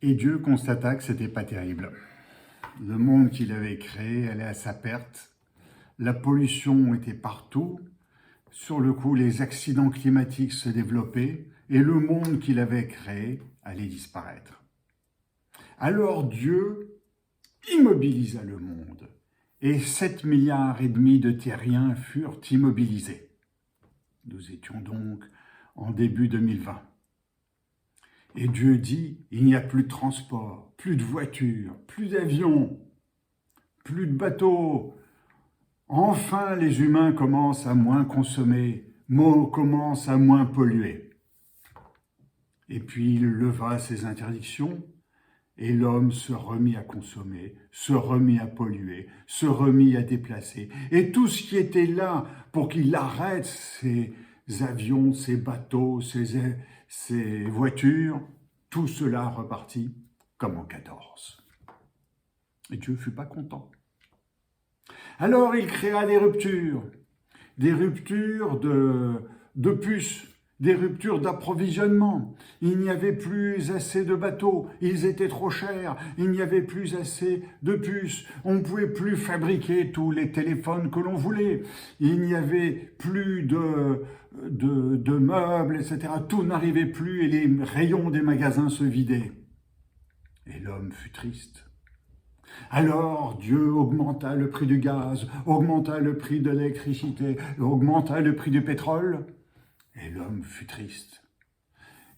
Et Dieu constata que c'était pas terrible. Le monde qu'il avait créé allait à sa perte. La pollution était partout. Sur le coup, les accidents climatiques se développaient et le monde qu'il avait créé allait disparaître. Alors Dieu immobilisa le monde et 7,5 milliards de terriens furent immobilisés. Nous étions donc en début 2020. Et Dieu dit, il n'y a plus de transport, plus de voitures, plus d'avions, plus de bateaux. Enfin, les humains commencent à moins consommer, commencent à moins polluer. Et puis il leva ses interdictions et l'homme se remit à consommer, se remit à polluer, se remit à déplacer. Et tout ce qui était là pour qu'il arrête ces avions, ces bateaux, ces voitures, tout cela repartit comme en 14. Et Dieu ne fut pas content. Alors il créa des ruptures de puces, des ruptures d'approvisionnement. Il n'y avait plus assez de bateaux, ils étaient trop chers, il n'y avait plus assez de puces, on ne pouvait plus fabriquer tous les téléphones que l'on voulait, il n'y avait plus de meubles, etc. Tout n'arrivait plus et les rayons des magasins se vidaient. Et l'homme fut triste. Alors Dieu augmenta le prix du gaz, augmenta le prix de l'électricité, augmenta le prix du pétrole, et l'homme fut triste.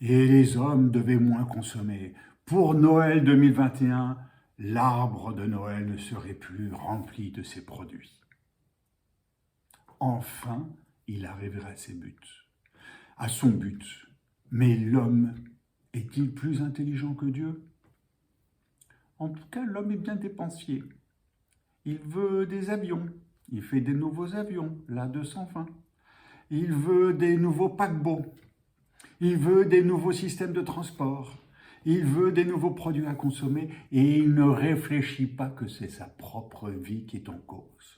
Et les hommes devaient moins consommer. Pour Noël 2021, l'arbre de Noël ne serait plus rempli de ses produits. Enfin, il arriverait à son but. Mais l'homme est-il plus intelligent que Dieu ? En tout cas, l'homme est bien dépensier. Il veut des avions. Il fait des nouveaux avions, l'A220. Il veut des nouveaux paquebots. Il veut des nouveaux systèmes de transport. Il veut des nouveaux produits à consommer et il ne réfléchit pas que c'est sa propre vie qui est en cause.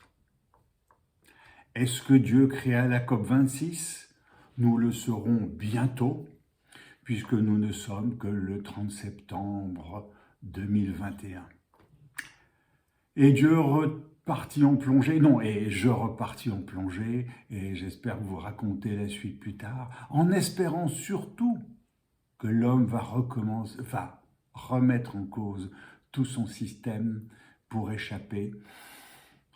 Est-ce que Dieu créa la COP26 ? Nous le saurons bientôt, puisque nous ne sommes que le 30 septembre 2021. Et Dieu repartit en plongée, et je repartis en plongée, et j'espère vous raconter la suite plus tard, en espérant surtout que l'homme va remettre en cause tout son système pour échapper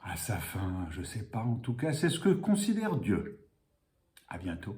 à sa fin, je ne sais pas, en tout cas, c'est ce que considère Dieu. À bientôt.